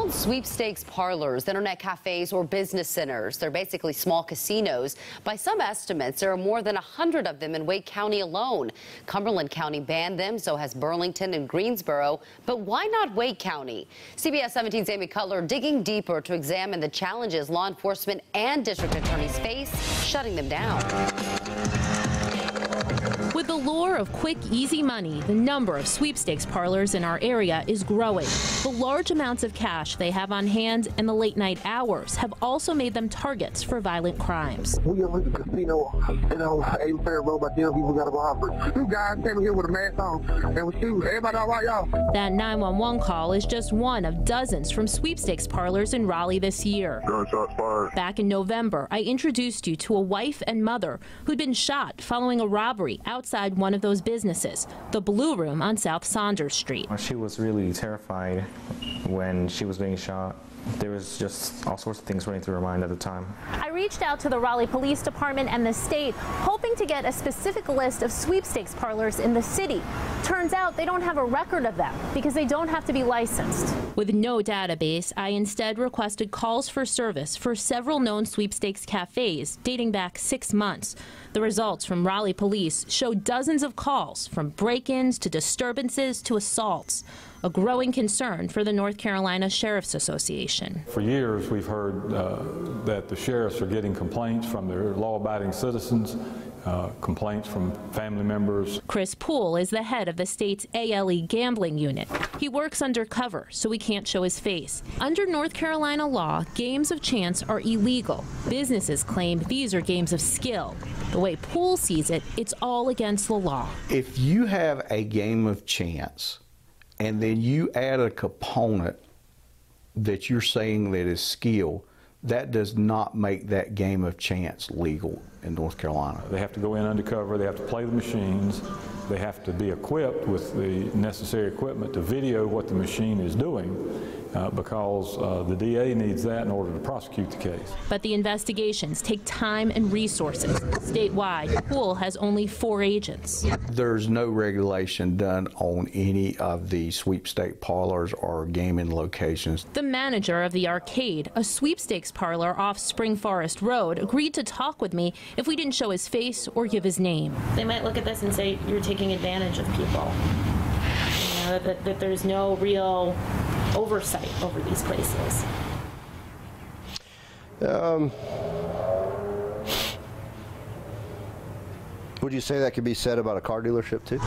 called sweepstakes parlors, internet cafes, or business centers. They're basically small casinos. By some estimates, there are more than 100 of them in Wake County alone. Cumberland County banned them, so has Burlington and Greensboro. But why not Wake County? CBS 17's Amy Cutler digging deeper to examine the challenges law enforcement and district attorneys face shutting them down. With the lure of quick, easy money, the number of sweepstakes parlors in our area is growing. The large amounts of cash they have on hand and the late-night hours have also made them targets for violent crimes. We went to the casino, Aiden Fair Road, but people got robbed. Two guys came here with a mask on and was shooting. Everybody all right, y'all? That 911 call is just one of dozens from sweepstakes parlors in Raleigh this year. Gunshots fired. Back in November, I introduced you to a wife and mother who'd been shot following a robbery outside one of those businesses, the Blue Room on South Saunders Street. She was really terrified when she was being shot. There was just all sorts of things running through her mind at the time. I reached out to the Raleigh Police Department and the state, hoping to get a specific list of sweepstakes parlors in the city. Turns out they don't have a record of them because they don't have to be licensed. With no database, I instead requested calls for service for several known sweepstakes cafes dating back 6 months. The results from Raleigh police show dozens of calls, from break-ins to disturbances to assaults. A growing concern for the North Carolina Sheriff's Association. For years, we've heard that the sheriffs are getting complaints from their law-abiding citizens, complaints from family members. Chris Poole is the head of the state's ALE gambling unit. He works undercover, so he can't show his face. Under North Carolina law, games of chance are illegal. Businesses claim these are games of skill. The way Poole sees it, it's all against the law. If you have a game of chance, and then you add a component that you're saying that is skill, that does not make that game of chance legal in North Carolina. They have to go in undercover, they have to play the machines, they have to be equipped with the necessary equipment to video what the machine is doing, because the DA needs that in order to prosecute the case. But the investigations take time and resources. Statewide, Poole has only 4 agents. There's no regulation done on any of the sweepstake parlors or gaming locations. The manager of the Arcade, a sweepstakes parlor off Spring Forest Road, agreed to talk with me if we didn't show his face or give his name. They might look at this and say you're taking advantage of people. You know, that there's no real oversight over these places. Would you say that could be said about a car dealership too?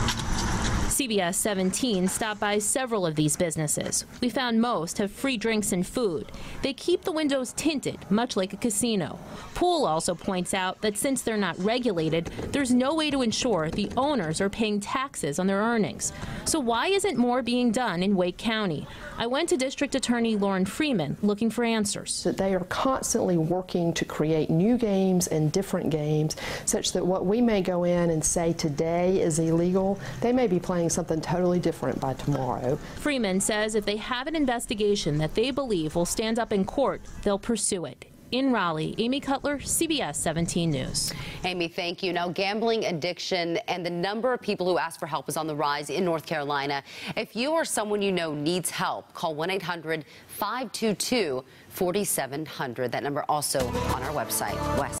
CBS 17 stopped by several of these businesses. We found most have free drinks and food. They keep the windows tinted, much like a casino. Poole also points out that since they're not regulated, there's no way to ensure the owners are paying taxes on their earnings. So why isn't more being done in Wake County? I went to District Attorney Lauren Freeman looking for answers. That they are constantly working to create new games and different games, such that what we may go in and say today is illegal, they may be playing something totally different by tomorrow. Freeman says if they have an investigation that they believe will stand up in court, they'll pursue it. In Raleigh, Amy Cutler, CBS 17 News. Amy, thank you. Now, gambling addiction and the number of people who ask for help is on the rise in North Carolina. If you or someone you know needs help, call 1-800-522-4700. That number also on our website.